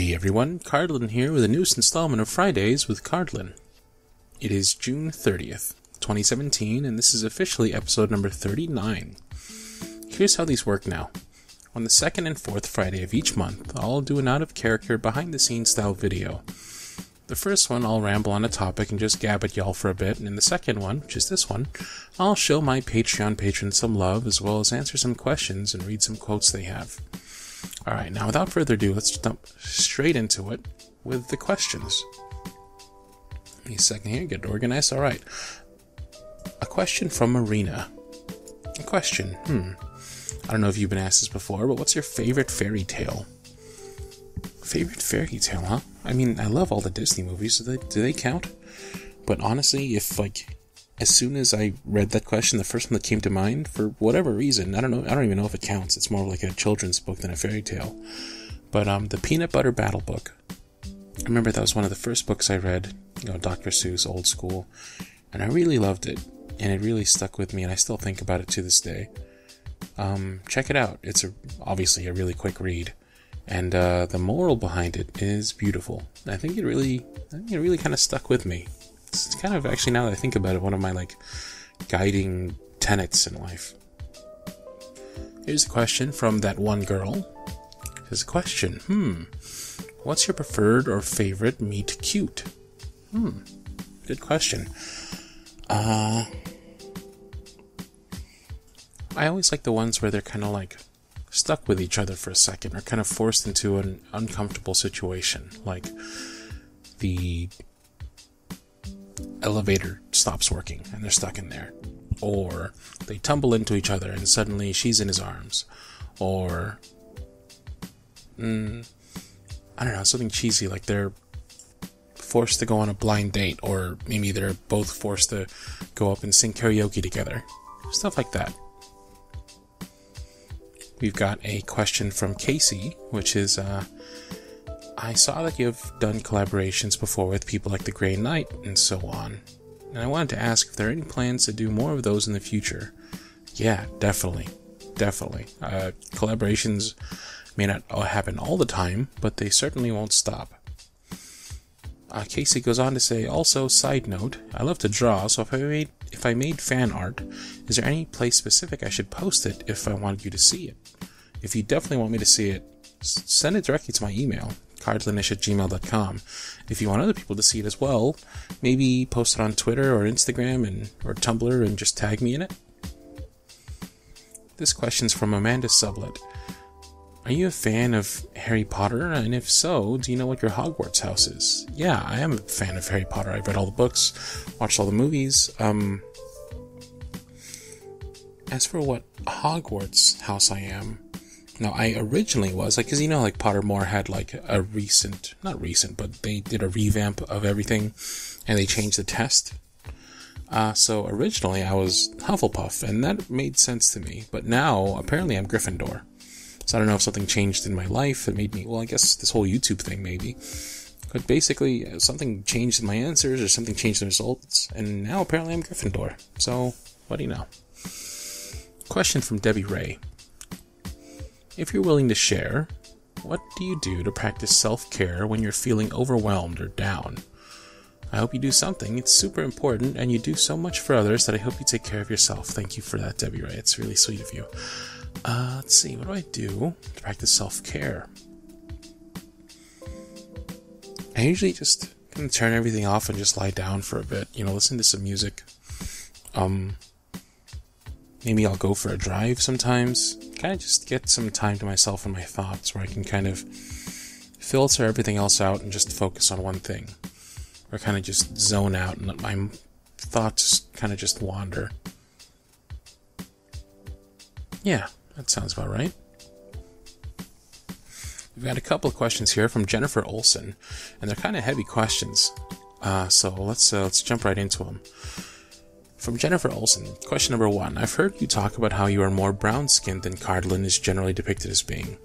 Hey everyone, Cardlin here with a newest installment of Fridays with Cardlin. It is June 30th, 2017, and this is officially episode number 39. Here's how these work now. On the second and fourth Friday of each month, I'll do an out-of-character, behind-the-scenes style video. The first one, I'll ramble on a topic and just gab at y'all for a bit, and in the second one, which is this one, I'll show my Patreon patrons some love, as well as answer some questions and read some quotes they have. Alright, now without further ado, let's jump straight into it with the questions. Give me a second here, get it organized. Alright. A question from Marina. A question, I don't know if you've been asked this before, but what's your favorite fairy tale? Favorite fairy tale, huh? I mean, I love all the Disney movies. Do they count? But honestly, if as soon as I read that question, the first one that came to mind, for whatever reason, I don't even know if it counts. It's more like a children's book than a fairy tale. But the Peanut Butter Battle Book. I remember that was one of the first books I read, Dr. Seuss, old school, and I really loved it, and it really stuck with me, and I still think about it to this day. Check it out. It's obviously a really quick read, and the moral behind it is beautiful. I think it really kind of stuck with me. It's kind of, actually, now that I think about it, one of my guiding tenets in life. Here's a question from that one girl. Here's a question. What's your preferred or favorite meet cute? Good question. I always like the ones where they're kind of stuck with each other for a second, or kind of forced into an uncomfortable situation, like the elevator stops working and they're stuck in there, or they tumble into each other and suddenly she's in his arms, or I don't know, something cheesy, like they're forced to go on a blind date, or maybe they're both forced to go up and sing karaoke together, stuff like that. We've got a question from Casey, which is, I saw that you have done collaborations before with people like the Grey Knight and so on, and I wanted to ask if there are any plans to do more of those in the future. Yeah, definitely. Collaborations may not happen all the time, but they certainly won't stop. Casey goes on to say, also, side note, I love to draw, so if I made fan art, is there any place specific I should post it if I wanted you to see it? If you definitely want me to see it, send it directly to my email, cardlinish@gmail.com. If you want other people to see it as well, maybe post it on Twitter or Instagram or Tumblr and just tag me in it. This question's from Amanda Sublet. Are you a fan of Harry Potter? And if so, do you know what your Hogwarts house is? Yeah, I am a fan of Harry Potter. I've read all the books, watched all the movies. As for what Hogwarts house I am, now I originally was, because Pottermore had not recent, but they did a revamp of everything, and they changed the test. So originally I was Hufflepuff, and that made sense to me, but now apparently I'm Gryffindor. So I don't know if something changed in my life that made me, I guess this whole YouTube thing maybe. But basically, something changed in my answers, or something changed in the results, and now apparently I'm Gryffindor. So, what do you know? Question from Debbie Ray. If you're willing to share, what do you do to practice self-care when you're feeling overwhelmed or down? I hope you do something. It's super important, and you do so much for others that I hope you take care of yourself. Thank you for that, Debbie Ray. It's really sweet of you. Let's see, what do I do to practice self-care? I usually just kind of turn everything off and just lie down for a bit, listen to some music. Maybe I'll go for a drive sometimes, kind of just get some time to myself and my thoughts, where I can kind of filter everything else out and just focus on one thing, or kind of just zone out and let my thoughts kind of just wander. Yeah, that sounds about right. We've got a couple of questions here from Jennifer Olsen, and they're kind of heavy questions, so let's jump right into them. From Jennifer Olsen, question number 1. I've heard you talk about how you are more brown-skinned than Cardlin is generally depicted as being.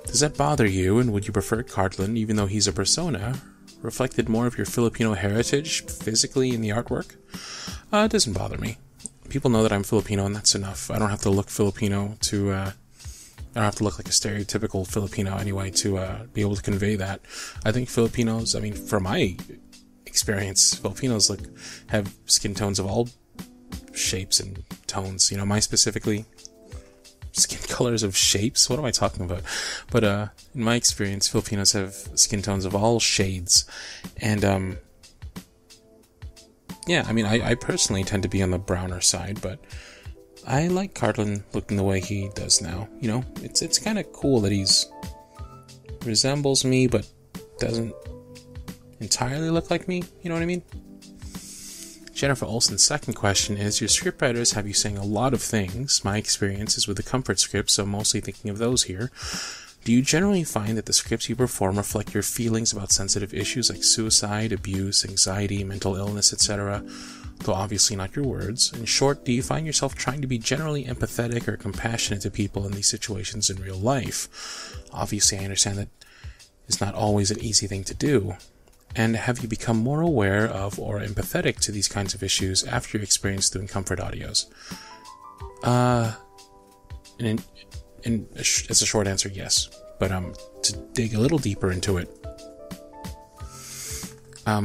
Does that bother you, and would you prefer Cardlin, even though he's a persona, reflected more of your Filipino heritage physically in the artwork? It doesn't bother me. People know that I'm Filipino, and that's enough. I don't have to look Filipino to don't have to look like a stereotypical Filipino anyway to be able to convey that. I think Filipinos, I mean, from my experience, Filipinos have skin tones of all shapes and tones. You know, mine specifically, skin colors of shapes. What am I talking about? But in my experience, Filipinos have skin tones of all shades, and yeah, I mean, I personally tend to be on the browner side, but I like Cardlin looking the way he does now. You know, it's kind of cool that he's resembles me, but doesn't entirely look like me. You know what I mean? Jennifer Olsen's second question is, your scriptwriters have you saying a lot of things. My experience is with the comfort scripts, so I'm mostly thinking of those here. Do you generally find that the scripts you perform reflect your feelings about sensitive issues like suicide, abuse, anxiety, mental illness, etc., though obviously not your words? In short, do you find yourself trying to be generally empathetic or compassionate to people in these situations in real life? Obviously, I understand that it's not always an easy thing to do. And have you become more aware of or empathetic to these kinds of issues after your experience doing comfort audios? As a short answer, yes. But to dig a little deeper into it, I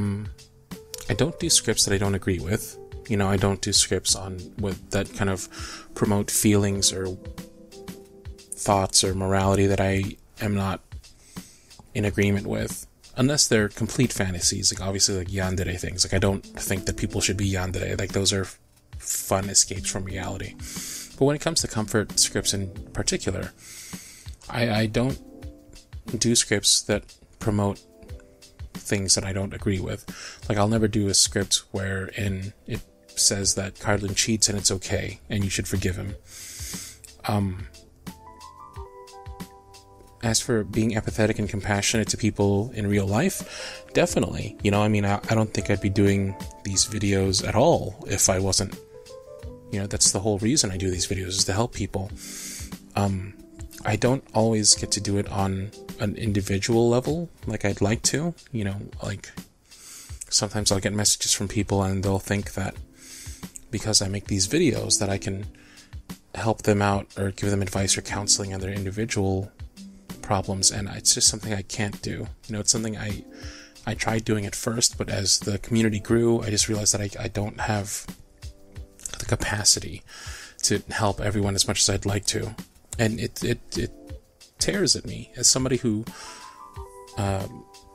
don't do scripts that I don't agree with. You know, I don't do scripts that kind of promote feelings or thoughts or morality that I am not in agreement with. Unless they're complete fantasies, like obviously like yandere things. Like I don't think that people should be yandere. Like those are fun escapes from reality. But when it comes to comfort scripts in particular, I don't do scripts that promote things that I don't agree with. Like I'll never do a script wherein it says that Cardlin cheats and it's okay and you should forgive him. As for being empathetic and compassionate to people in real life, definitely. You know, I mean, I don't think I'd be doing these videos at all if I wasn't, you know, that's the whole reason I do these videos, is to help people. I don't always get to do it on an individual level like I'd like to. You know, like sometimes I'll get messages from people and they'll think that because I make these videos that I can help them out or give them advice or counseling on their individual problems, and it's just something I can't do. You know, it's something I tried doing at first, but as the community grew, I just realized that I don't have the capacity to help everyone as much as I'd like to, and it tears at me as somebody who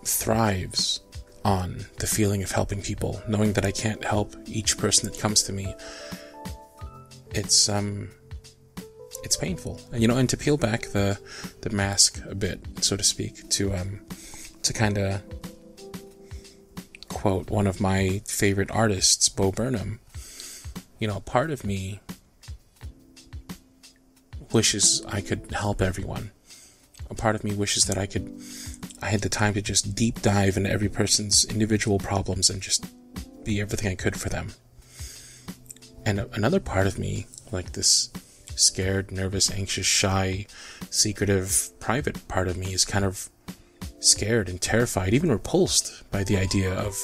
thrives on the feeling of helping people, knowing that I can't help each person that comes to me. It's painful, you know. And to peel back the mask a bit, so to speak, to kind of quote one of my favorite artists, Bo Burnham. You know, part of me wishes I could help everyone. A part of me wishes that I had the time to just deep dive into every person's individual problems and just be everything I could for them. And another part of me, like this scared, nervous, anxious, shy, secretive, private part of me, is kind of scared and terrified, even repulsed by the idea of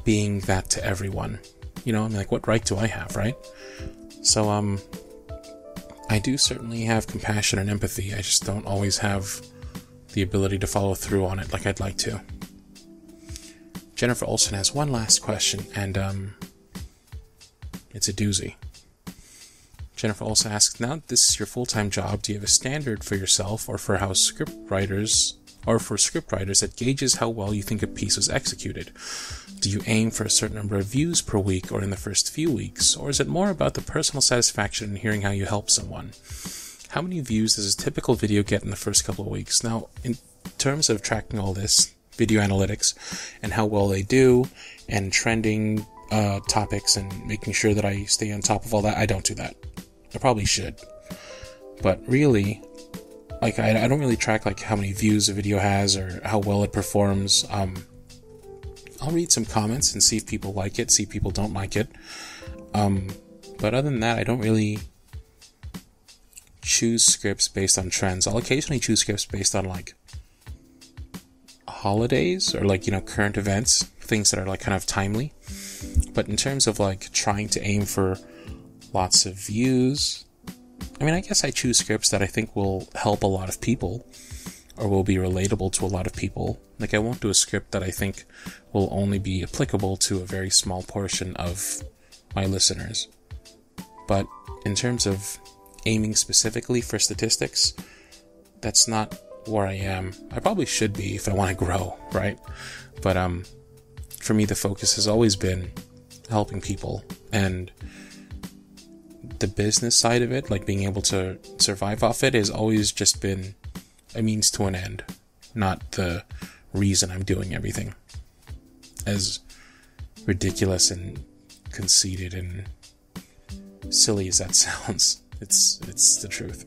being that to everyone. You know, I'm like, what right do I have, right? So, I do certainly have compassion and empathy. I just don't always have the ability to follow through on it like I'd like to. Jennifer Olsen has one last question, and it's a doozy. Jennifer also asks, now that this is your full-time job, do you have a standard for yourself or for scriptwriters that gauges how well you think a piece was executed? Do you aim for a certain number of views per week or in the first few weeks? Or is it more about the personal satisfaction in hearing how you help someone? How many views does a typical video get in the first couple of weeks? Now, in terms of tracking all this, video analytics, and how well they do, and trending topics, and making sure that I stay on top of all that, I don't do that. I probably should. But really, like, I don't really track like how many views a video has or how well it performs. I'll read some comments and see if people like it, see if people don't like it. But other than that, I don't really choose scripts based on trends. I'll occasionally choose scripts based on like holidays or like, you know, current events, things that are like kind of timely. But in terms of like trying to aim for lots of views, I mean, I guess I choose scripts that I think will help a lot of people, or will be relatable to a lot of people. Like, I won't do a script that I think will only be applicable to a very small portion of my listeners. But in terms of aiming specifically for statistics, that's not where I am. I probably should be if I want to grow, right? But for me, the focus has always been helping people, and the business side of it, like being able to survive off it, has always just been a means to an end, not the reason I'm doing everything. As ridiculous and conceited and silly as that sounds, it's the truth.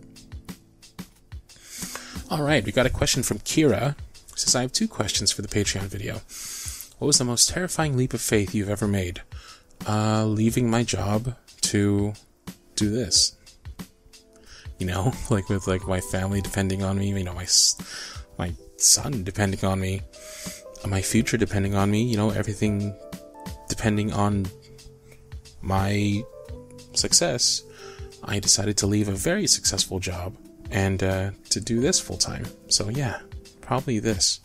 Alright, we got a question from Kira. It says, I have 2 questions for the Patreon video. What was the most terrifying leap of faith you've ever made? Leaving my job to do this. You know, like with like my family depending on me, you know, my son depending on me, my future depending on me, you know, everything depending on my success. I decided to leave a very successful job and to do this full time. So yeah, probably this.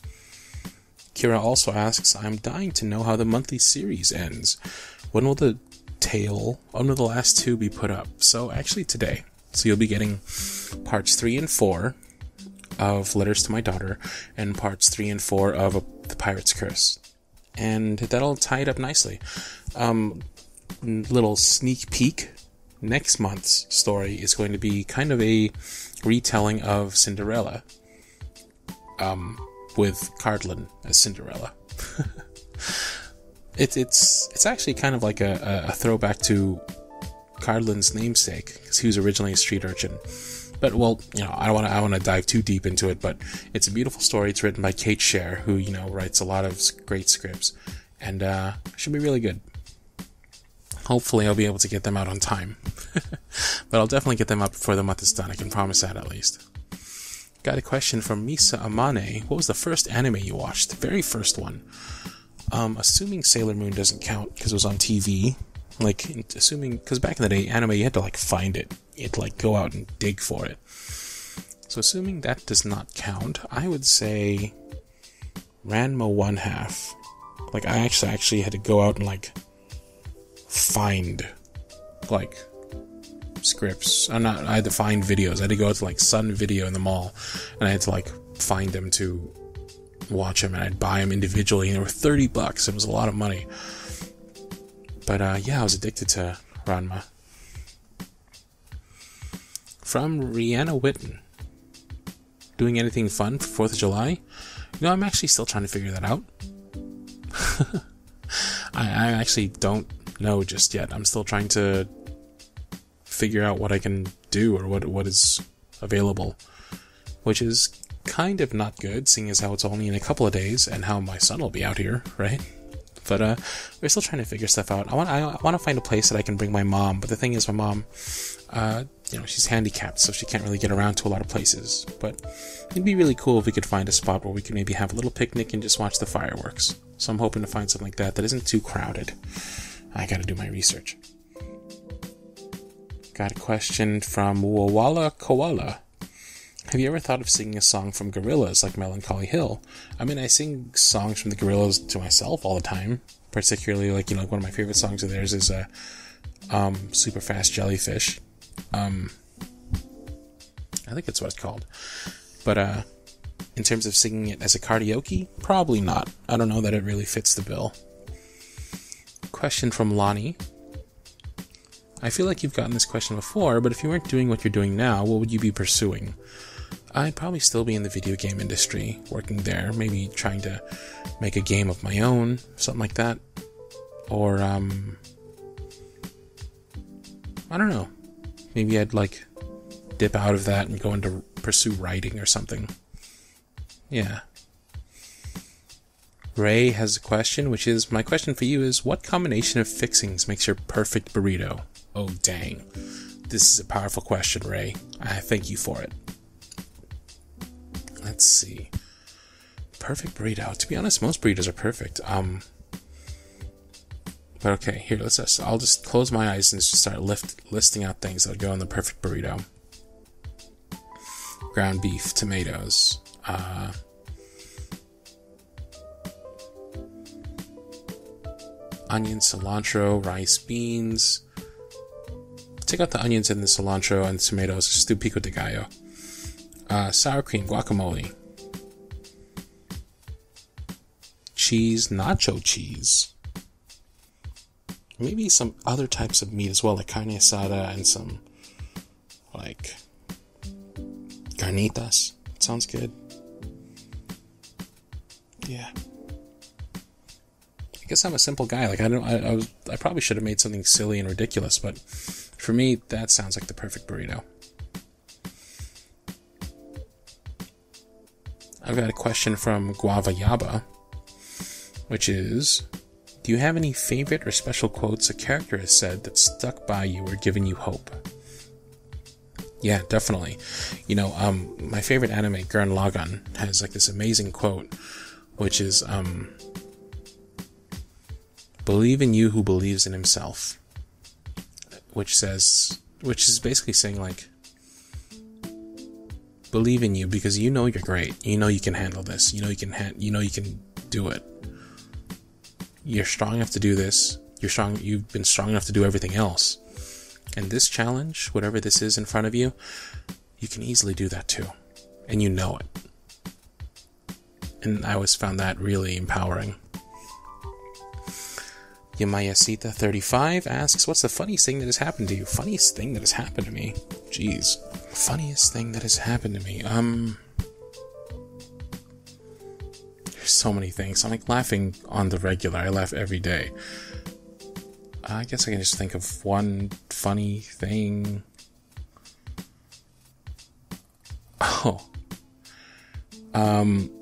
Kira also asks, I'm dying to know how the monthly series ends. When will the last 2 be put up? So actually today. So you'll be getting parts 3 and 4 of Letters to My Daughter and parts 3 and 4 of The Pirate's Curse. And that'll tie it up nicely. Little sneak peek. Next month's story is going to be kind of a retelling of Cinderella. With Cardlin as Cinderella. It's actually kind of like a throwback to Cardlin's namesake, because he was originally a street urchin. But, well, you know, I don't want to dive too deep into it, but it's a beautiful story. It's written by Kate Scher, who, you know, writes a lot of great scripts, and should be really good. Hopefully I'll be able to get them out on time. But I'll definitely get them up before the month is done. I can promise that at least. Got a question from Misa Amane. What was the first anime you watched? The very first one. Assuming Sailor Moon doesn't count because it was on TV. Like, assuming, because back in the day, anime, you had to, like, find it. You had to, like, go out and dig for it. So assuming that does not count, I would say Ranma 1/2. Like, I actually had to go out and, like, find, like, scripts. I had to find videos. I had to go to, like, Sun Video in the mall, and I had to, like, find them to watch them, and I'd buy them individually, and they were $30. It was a lot of money. But, yeah, I was addicted to Ranma. From Rihanna Witten. Doing anything fun for 4th of July? You know, I'm actually still trying to figure that out. I actually don't know just yet. I'm still trying to figure out what I can do, or what is available. Which is kind of not good, seeing as how it's only in a couple of days, and how my son will be out here, right? But we're still trying to figure stuff out. I want to find a place that I can bring my mom. But the thing is, my mom, you know, she's handicapped, so she can't really get around to a lot of places. But it'd be really cool if we could find a spot where we could maybe have a little picnic and just watch the fireworks. So I'm hoping to find something like that isn't too crowded. I gotta do my research. Got a question from Wawala Koala. Have you ever thought of singing a song from Gorillaz like Melancholy Hill? I mean, I sing songs from the Gorillaz to myself all the time. Particularly, like, you know, one of my favorite songs of theirs is Super Fast Jellyfish. I think that's what it's called. But in terms of singing it as a karaoke, probably not. I don't know that it really fits the bill. Question from Lonnie. I feel like you've gotten this question before, but if you weren't doing what you're doing now, what would you be pursuing? I'd probably still be in the video game industry, working there, maybe trying to make a game of my own, something like that. Or, I don't know. Maybe I'd, like, dip out of that and go into pursue writing or something. Yeah. Ray has a question, which is, my question for you is, what combination of fixings makes your perfect burrito? Oh, dang. This is a powerful question, Ray. I thank you for it. Let's see. Perfect burrito. To be honest, most burritos are perfect. But okay, here, I'll just close my eyes and just start listing out things that would go in the perfect burrito. ground beef, tomatoes, onions, cilantro, rice, beans. Take out the onions and the cilantro and the tomatoes. Just do pico de gallo. Sour cream, guacamole. Cheese, nacho cheese. Maybe some other types of meat as well, like carne asada and some, like, carnitas. Sounds good. Yeah. I guess I'm a simple guy. Like, I probably should have made something silly and ridiculous, but for me, that sounds like the perfect burrito. I've got a question from Guava Yaba, which is, do you have any favorite or special quotes a character has said that stuck by you or given you hope? Yeah, definitely. You know, my favorite anime, Gurren Lagann, has like this amazing quote, which is, believe in you who believes in himself. Which is basically saying, like, believe in you because you know you're great. You know you can handle this. You know you can do it. You're strong enough to do this. You've been strong enough to do everything else. And this challenge, whatever this is in front of you, you can easily do that too. And you know it. And I always found that really empowering. Yamayasita35 asks, what's the funniest thing that has happened to you? Funniest thing that has happened to me? Jeez. Funniest thing that has happened to me? There's so many things. I'm like laughing on the regular. I laugh every day. I guess I can just think of one funny thing.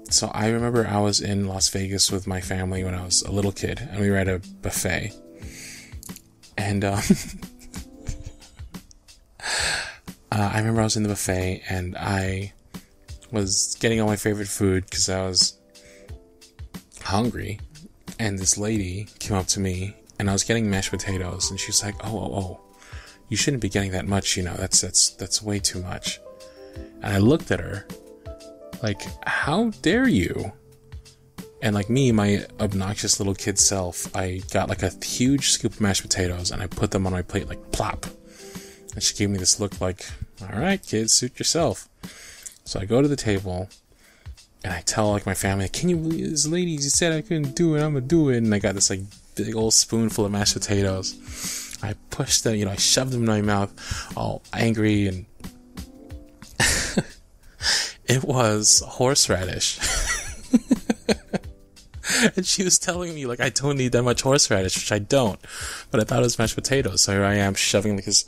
So I remember I was in Las Vegas with my family when I was a little kid, and we were at a buffet. And I remember I was in the buffet, and I was getting all my favorite food because I was hungry. And this lady came up to me, and I was getting mashed potatoes, and she was like, "Oh, you shouldn't be getting that much. You know, that's way too much." And I looked at her. Like, how dare you? And like me, my obnoxious little kid self, I got like a huge scoop of mashed potatoes and I put them on my plate like plop. And she gave me this look like, alright kids, suit yourself. So I go to the table and I tell like my family, can you believe this lady? You said I couldn't do it, I'm gonna do it. And I got this like big old spoonful of mashed potatoes. I pushed them, I shoved them in my mouth all angry, and it was horseradish. And she was telling me, like, I don't need that much horseradish, which I don't. But I thought it was mashed potatoes. So here I am shoving, like, this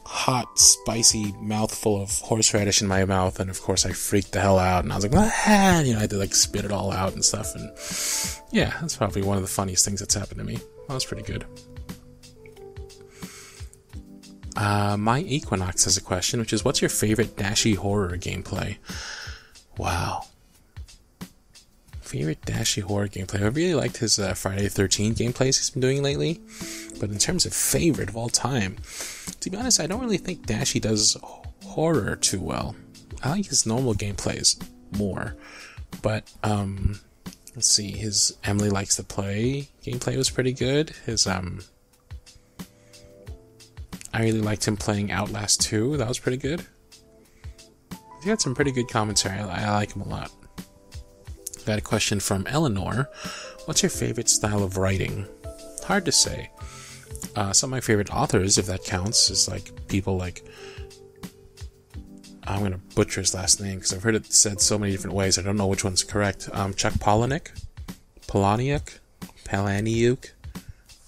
hot, spicy mouthful of horseradish in my mouth. And, of course, I freaked the hell out. And I was like, ah! I had to, like, spit it all out and stuff. And, yeah, that's probably one of the funniest things that's happened to me. That was pretty good. My Equinox has a question, which is, what's your favorite Dashy horror gameplay? Wow. Favorite Dashy horror gameplay. I really liked his Friday the 13th gameplays he's been doing lately. But in terms of favorite of all time, to be honest, I don't really think Dashy does horror too well. I like his normal gameplays more. But, let's see, his Emily Likes to Play gameplay was pretty good. His, I really liked him playing Outlast 2. That was pretty good. He had some pretty good commentary. I like him a lot. Got a question from Eleanor. What's your favorite style of writing? Hard to say. Some of my favorite authors, if that counts, is like people like... I'm going to butcher his last name because I've heard it said so many different ways. I don't know which one's correct. Chuck Palahniuk.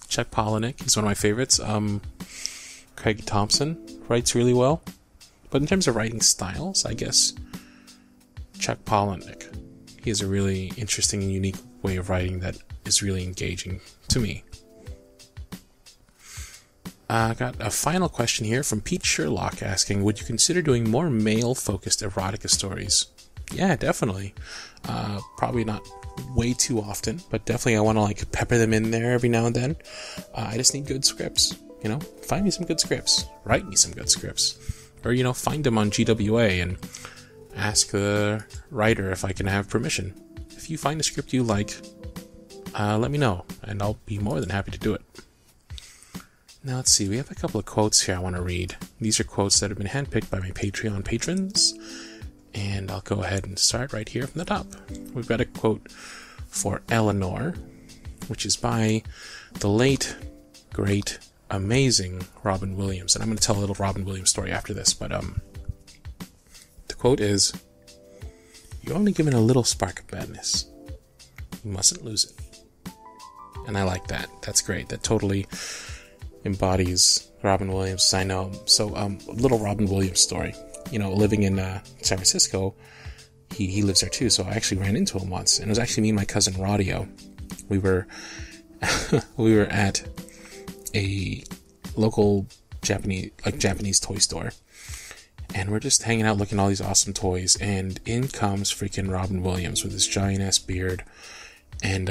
Chuck Palahniuk. He's one of my favorites. Craig Thompson writes really well. But in terms of writing styles, I guess Chuck Palahniuk. He has a really interesting and unique way of writing that is really engaging to me. I got a final question here from Pete Sherlock asking, would you consider doing more male-focused erotica stories? Yeah, definitely. Probably not way too often, but definitely I want to like pepper them in there every now and then. I just need good scripts. Find me some good scripts. Write me some good scripts. Or, find them on GWA and ask the writer if I can have permission. If you find a script you like, let me know, and I'll be more than happy to do it. Now let's see, we have a couple of quotes here I want to read. These are quotes that have been handpicked by my Patreon patrons, and I'll go ahead and start right here from the top. We've got a quote for Eleanor, which is by the late, great, amazing Robin Williams. And I'm going to tell a little Robin Williams story after this, but the quote is, "You're only given a little spark of madness. You mustn't lose it." And I like that. That's great. That totally embodies Robin Williams, I know. So, a little Robin Williams story. You know, living in San Francisco, he lives there too, so I actually ran into him once. And it was actually me and my cousin Radio. We were at a local Japanese toy store, and we're just hanging out looking at all these awesome toys, and in comes freaking Robin Williams with his giant ass beard, and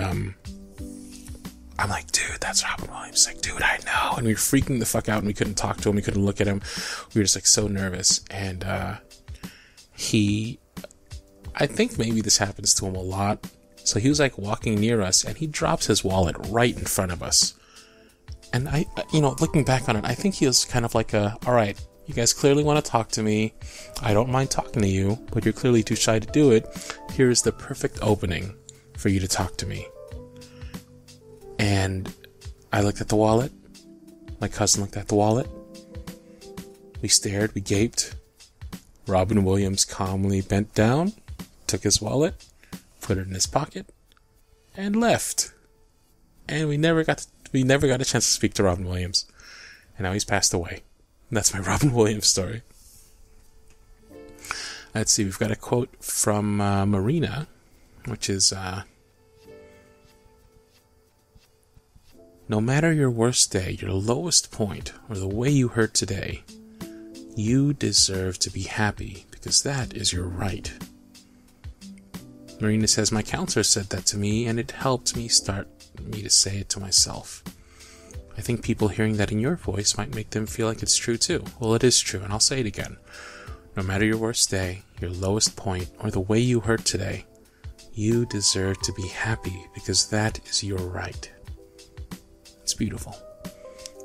I'm like, dude, that's Robin Williams. He's like, dude, I know. And we were freaking the fuck out, and we couldn't talk to him, we couldn't look at him, we were just like so nervous. And I think maybe this happens to him a lot. So he was like walking near us, and he drops his wallet right in front of us. And I looking back on it, I think he was kind of like alright, you guys clearly want to talk to me. I don't mind talking to you, but you're clearly too shy to do it. Here's the perfect opening for you to talk to me. And I looked at the wallet. My cousin looked at the wallet. We stared, we gaped. Robin Williams calmly bent down, took his wallet, put it in his pocket, and left. And we never got a chance to speak to Robin Williams. And now he's passed away. And that's my Robin Williams story. Let's see, we've got a quote from Marina, which is, "No matter your worst day, your lowest point, or the way you hurt today, you deserve to be happy because that is your right." Marina says, "My counselor said that to me, and it helped me to say it to myself. I think people hearing that in your voice might make them feel like it's true too." Well, it is true, and I'll say it again. No matter your worst day, your lowest point, or the way you hurt today, you deserve to be happy because that is your right. It's beautiful.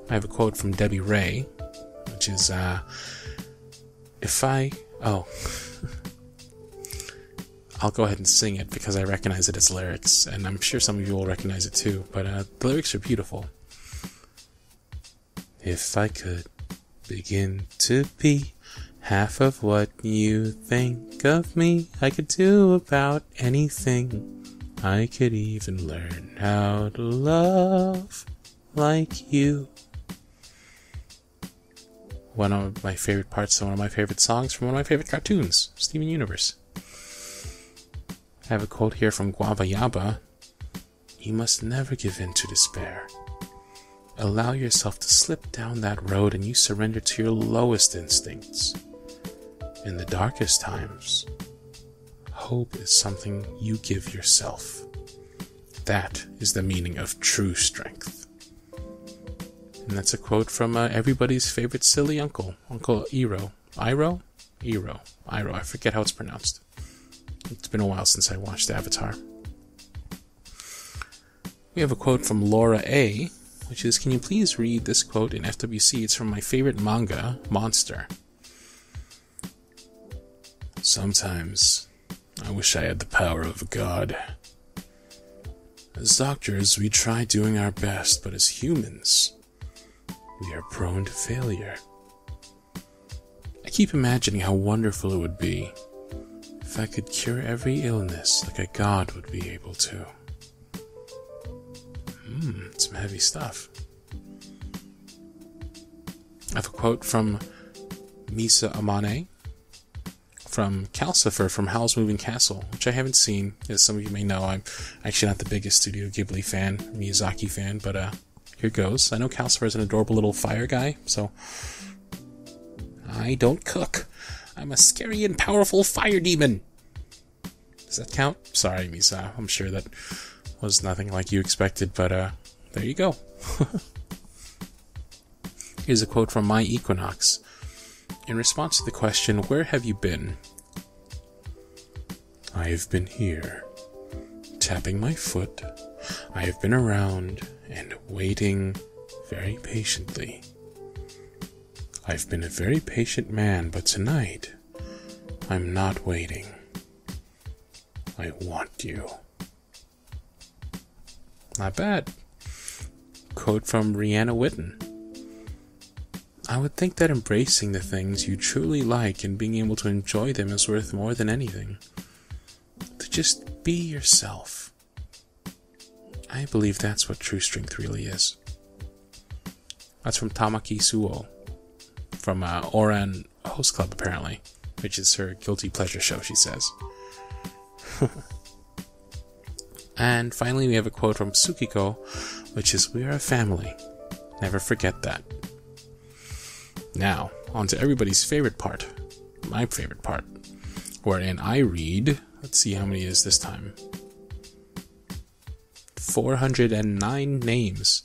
I have a quote from Debbie Ray, which is, I'll go ahead and sing it because I recognize it as lyrics, and I'm sure some of you will recognize it too, but the lyrics are beautiful. "If I could begin to be half of what you think of me, I could do about anything. I could even learn how to love like you." One of my favorite parts of one of my favorite songs from one of my favorite cartoons, Steven Universe. I have a quote here from Guava Yaba. "You must never give in to despair. Allow yourself to slip down that road and you surrender to your lowest instincts. In the darkest times, hope is something you give yourself. That is the meaning of true strength." And that's a quote from everybody's favorite silly uncle, Uncle Iroh. Iroh? I forget how it's pronounced. It's been a while since I watched Avatar. We have a quote from Laura A., which is, "Can you please read this quote in FWC? It's from my favorite manga, Monster. Sometimes I wish I had the power of a god. As doctors, we try doing our best, but as humans, we are prone to failure. I keep imagining how wonderful it would be if I could cure every illness like a god would be able to." Some heavy stuff. I have a quote from Misa Amane from Calcifer from Howl's Moving Castle, which I haven't seen. As some of you may know, I'm actually not the biggest Studio Ghibli fan, Miyazaki fan, but here goes. I know Calcifer is an adorable little fire guy, so I don't cook. I'm a scary and powerful fire demon. Does that count? Sorry, Misa. I'm sure that was nothing like you expected, but there you go. Here's a quote from My Equinox. In response to the question, "Where have you been?" I have been here, tapping my foot. I have been around and waiting very patiently. I've been a very patient man, but tonight, I'm not waiting. I want you. Not bad. Quote from Rihanna Witten. I would think that embracing the things you truly like and being able to enjoy them is worth more than anything. To just be yourself. I believe that's what true strength really is. That's from Tamaki Suo. From Oran Host Club, apparently. Which is her guilty pleasure show, she says. And finally, we have a quote from Tsukiko, which is, "We are a family. Never forget that." Now, on to everybody's favorite part. My favorite part. Wherein I read, let's see how many it is this time. 409 names.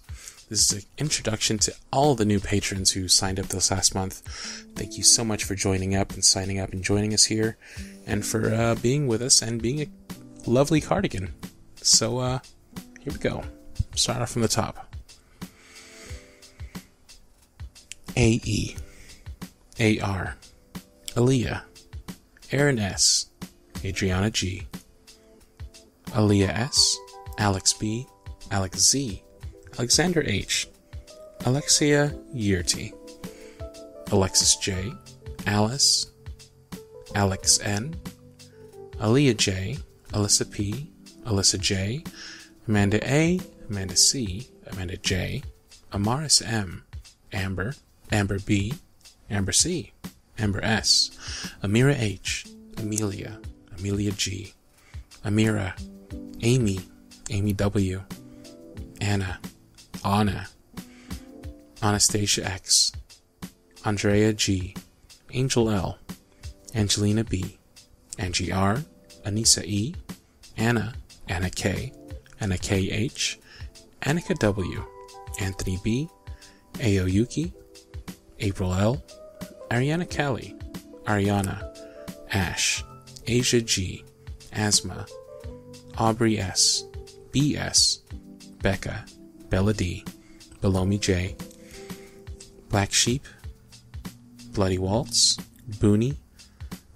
This is an introduction to all the new patrons who signed up this last month. Thank you so much for joining up and signing up and joining us here, and for being with us and being a lovely cardigan. So, here we go. Start off from the top. A.E. A.R. Aaliyah. Aaron S. Adriana G. Aaliyah S. Alex B. Alex Z. Alexander H. Alexia Yurti. Alexis J. Alice. Alex N. Aaliyah J. Alyssa P. Alyssa J. Amanda A. Amanda C. Amanda J. Amaris M. Amber. Amber B. Amber C. Amber S. Amira H. Amelia. Amelia G. Amira. Amy. Amy W. Anna. Anna. Anastasia X. Andrea G. Angel L. Angelina B. Angie R. Anissa E. Anna. Anna K. Anna K H. Annika W. Anthony B. Ao Yuki. April L. Ariana Kelly. Ariana. Ash. Asia G. Asma. Aubrey S. B.S. Becca. Bella D. Belomi J. Black Sheep. Bloody Waltz. Booney.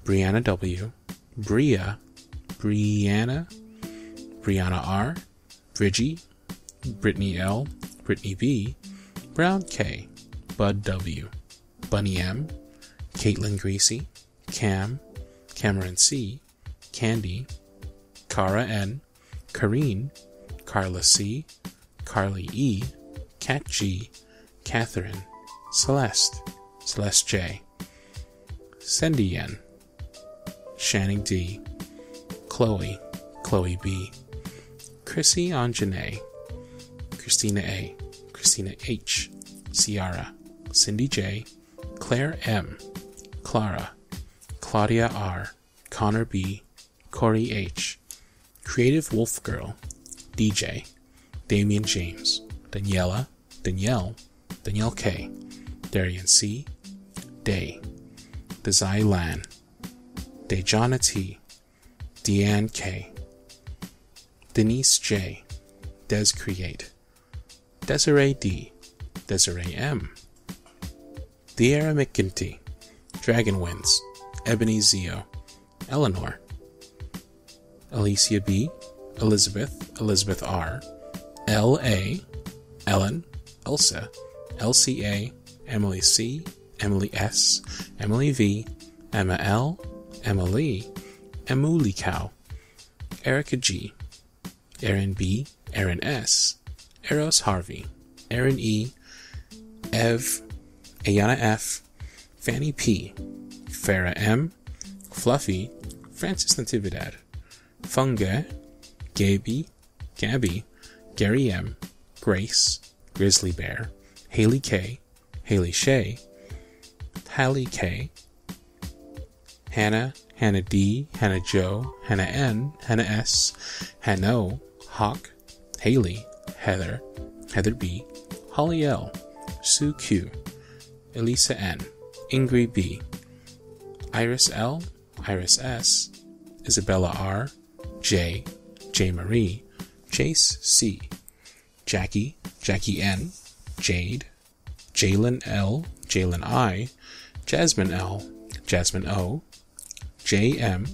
Brianna W. Bria. Brianna. Brianna R. Bridgie. Brittany L. Brittany B. Brown K. Bud W. Bunny M. Caitlin Greasy. Cam. Cameron C. Candy. Cara N. Kareen. Carla C. Carly E. Kat G. Catherine. Celeste. Celeste J. Cindy N. Shanning D. Chloe. Chloe B. Chrissy Anjanae. Christina A. Christina H. Ciara. Cindy J. Claire M. Clara. Claudia R. Connor B. Corey H. Creative Wolf Girl. DJ. Damian James. Daniela. Danielle. Danielle K. Darian C. Day. Desai Lan. Dejana T. Deanne K. Denise J. Des Create. Desiree D. Desiree M. Deara McGinty. Dragon Winds. Ebony Zio. Eleanor. Alicia B. Elizabeth. Elizabeth R. L.A. Ellen. Elsa. LCA. Emily C. Emily S. Emily V. Emma L. Emily. Emily Cow. Erica G. Aaron B. Aaron S. Eros Harvey. Aaron E. Ev. Ayana F. Fanny P. Farah M. Fluffy. Francis Natividad. Funga. Gaby. Gabby. Gary M. Grace. Grizzly Bear. Haley K. Haley Shay. Hallie K. Hannah. Hannah D. Hannah Joe. Hannah N. Hannah S. Hanno. Hawk. Haley. Heather. Heather B. Holly L. Sue Q. Elisa N. Ingrid B. Iris L. Iris S. Isabella R, J, J Marie, Jace C, Jackie, Jackie N, Jade, Jalen L, Jalen I, Jasmine L, Jasmine O, JM,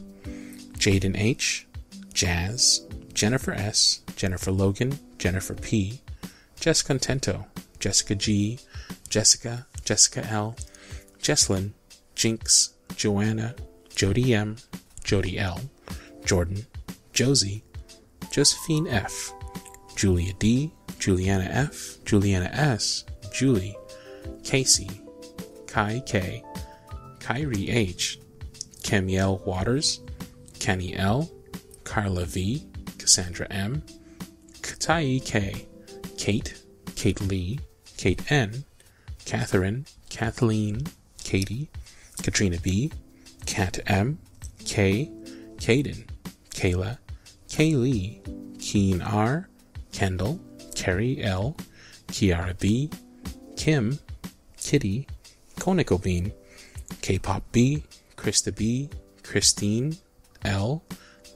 Jaden H, Jazz, Jennifer S, Jennifer Logan, Jennifer P, Jessica Contento, Jessica G, Jessica, Jessica L, Jesslyn, Jinx, Joanna, Jody M, Jody L, Jordan, Josie, Josephine F, Julia D, Juliana F, Juliana S, Julie, Casey, Kai K, Kyrie H, Camiel Waters, Kenny L, Carla V, Cassandra M, Katai K, Kate, Kate Lee, Kate N, Catherine, Kathleen, Katie, Katrina B, Kat M, K, Kaden, Kayla, Kaylee, Keen R, Kendall, Carrie L, Kiara B, Kim, Kitty, Koniko Bean, K-Pop B, Krista B, Christine, L,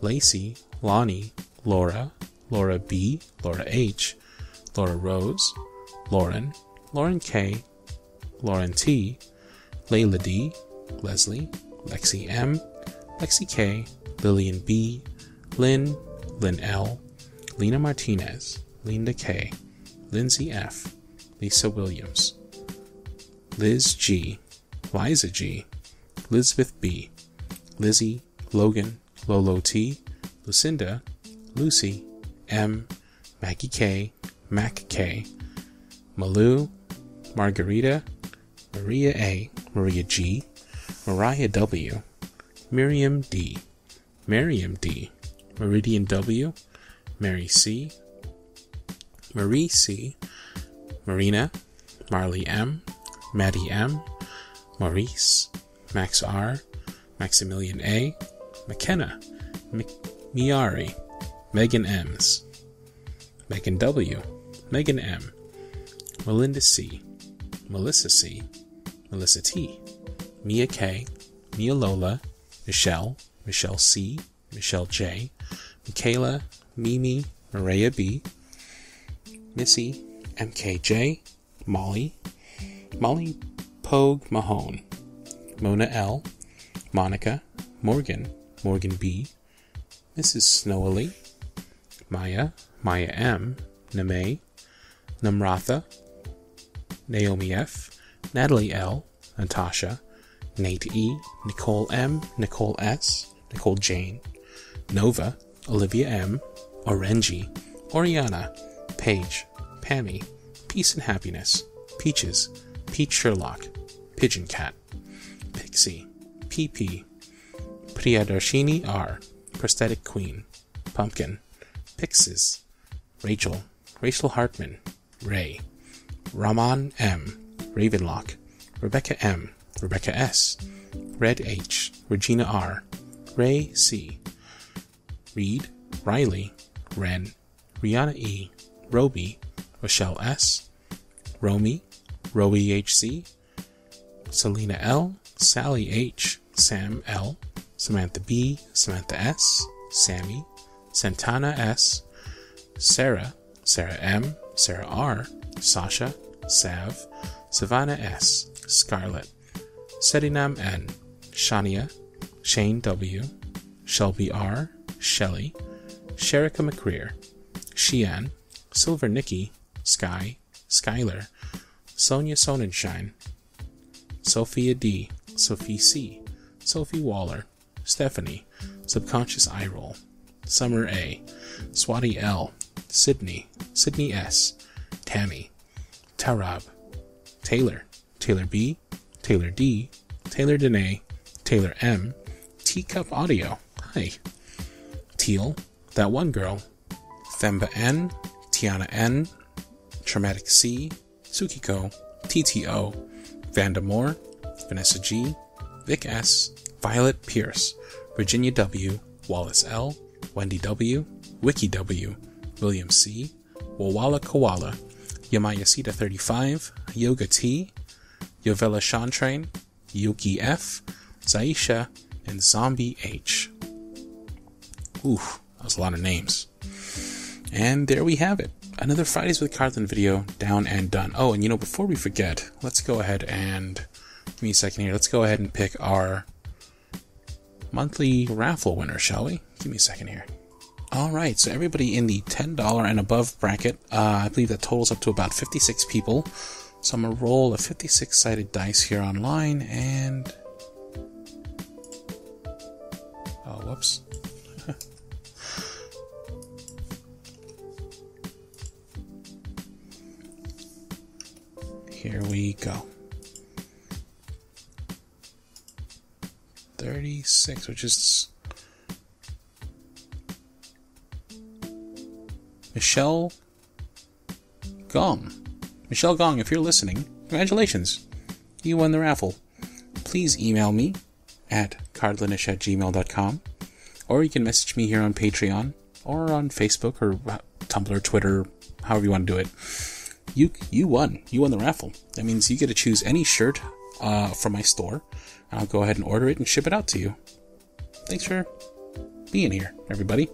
Lacey, Lonnie, Laura, Laura B, Laura H, Laura Rose, Lauren, Lauren K, Lauren T, Layla D, Leslie, Lexi M, Lexi K, Lillian B, Lynn, Lynn L, Lena Martinez, Linda K, Lindsay F, Lisa Williams, Liz G, Liza G, Elizabeth B, Lizzie, Logan, Lolo T, Lucinda, Lucy, M, Maggie K, Mac K, Malou, Margarita, Maria A, Maria G, Mariah W, Miriam D, Miriam D, Meridian W, Mary C, Marie C, Marina, Marley M, Maddie M, Maurice, Max R, Maximilian A, McKenna, Miari, Megan M's, Megan W, Megan M, Melinda C, Melissa C, Melissa T, Mia K, Mia Lola, Michelle, Michelle C, Michelle J, Michaela, Mimi, Maria B, Missy, MKJ, Molly, Molly Pogue Mahone, Mona L, Monica, Morgan, Morgan B, Mrs. Snowily, Maya, Maya M, Name, Namratha, Naomi F, Natalie L, Natasha, Nate E, Nicole M, Nicole S, Nicole Jane, Nova, Olivia M, Orenji, Oriana, Paige, Pammy, Peace and Happiness, Peaches, Pete Sherlock, Pigeon Cat, Pixie, PP, Priyadarshini R, Prosthetic Queen, Pumpkin, Pixes, Rachel, Rachel Hartman, Ray, Raman M, Ravenlock, Rebecca M, Rebecca S, Red H, Regina R, Ray C, Reed, Riley, Ren, Rihanna E, Roby, Rochelle S, Romy, Rowie HC, Selena L, Sally H, Sam L, Samantha B, Samantha S, Sammy, Santana S, Sarah, Sarah M, Sarah R, Sasha, Sav, Savannah S, Scarlett, Sedinam N, Shania, Shane W, Shelby R, Shelley, Sherika McCreer, Shean, Silver Nikki, Sky, Skylar, Sonia Sonnenschein, Sophia D, Sophie C, Sophie Waller, Stephanie, Subconscious Eye Roll, Summer A, Swati L, Sydney, Sydney S, Tammy, Tarab, Taylor, Taylor B, Taylor D, Taylor Dene, Taylor M, Teacup Audio, hi, Teal, That One Girl, Themba N, Tiana N, Traumatic C, Tsukiko, TTO, Vanda Moore, Vanessa G, Vic S, Violet Pierce, Virginia W, Wallace L, Wendy W, Wiki W, William C, Wawala Koala, Yamayasita 35, Yoga T, Yovella Shantrain, Yuki F, Zaisha, and Zombie H. Ooh, that was a lot of names. And there we have it. Another Fridays with Cardlin video down and done. Oh, and before we forget, let's go ahead and... Give me a second here. Let's go ahead and pick our monthly raffle winner, shall we? Give me a second here. Alright, so everybody in the $10 and above bracket, I believe that totals up to about 56 people. So I'm going to roll a 56-sided dice here online, and... Oh, whoops. Here we go. 36, which is... Michelle Gong. Michelle Gong, if you're listening, congratulations. You won the raffle. Please email me at cardlinish@gmail.com, or you can message me here on Patreon, or on Facebook, or Tumblr, Twitter, however you want to do it. You won. You won the raffle. That means you get to choose any shirt from my store. I'll go ahead and order it and ship it out to you. Thanks for being here, everybody.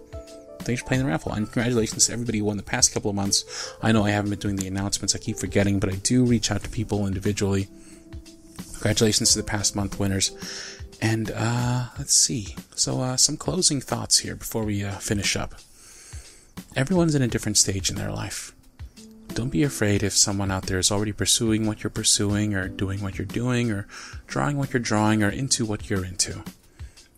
Thanks for playing the raffle, and congratulations to everybody who won the past couple of months. I know I haven't been doing the announcements, I keep forgetting, but I do reach out to people individually. Congratulations to the past month winners. And, let's see. So, some closing thoughts here before we finish up. Everyone's in a different stage in their life. Don't be afraid if someone out there is already pursuing what you're pursuing, or doing what you're doing, or drawing what you're drawing, or into what you're into.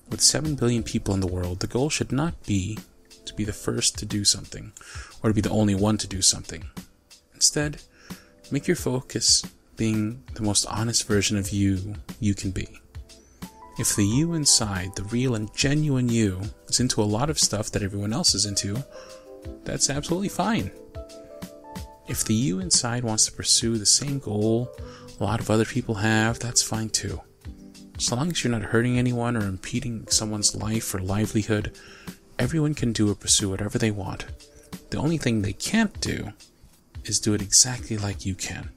With 7 billion people in the world, the goal should not be to be the first to do something, or to be the only one to do something. Instead, make your focus being the most honest version of you can be. If the you inside, the real and genuine you, is into a lot of stuff that everyone else is into, that's absolutely fine. If the you inside wants to pursue the same goal a lot of other people have, that's fine too. So long as you're not hurting anyone or impeding someone's life or livelihood, everyone can do or pursue whatever they want. The only thing they can't do is do it exactly like you can.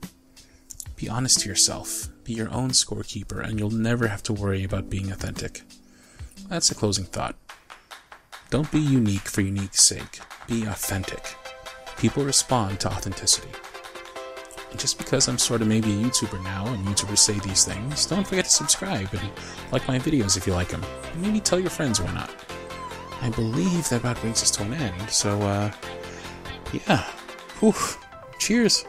Be honest to yourself. Be your own scorekeeper, and you'll never have to worry about being authentic. That's a closing thought. Don't be unique for unique's sake. Be authentic. People respond to authenticity. And just because I'm sort of maybe a YouTuber now, and YouTubers say these things, don't forget to subscribe and like my videos if you like them. And maybe tell your friends why not. I believe that about brings us to an end, so, yeah. Whew. Cheers!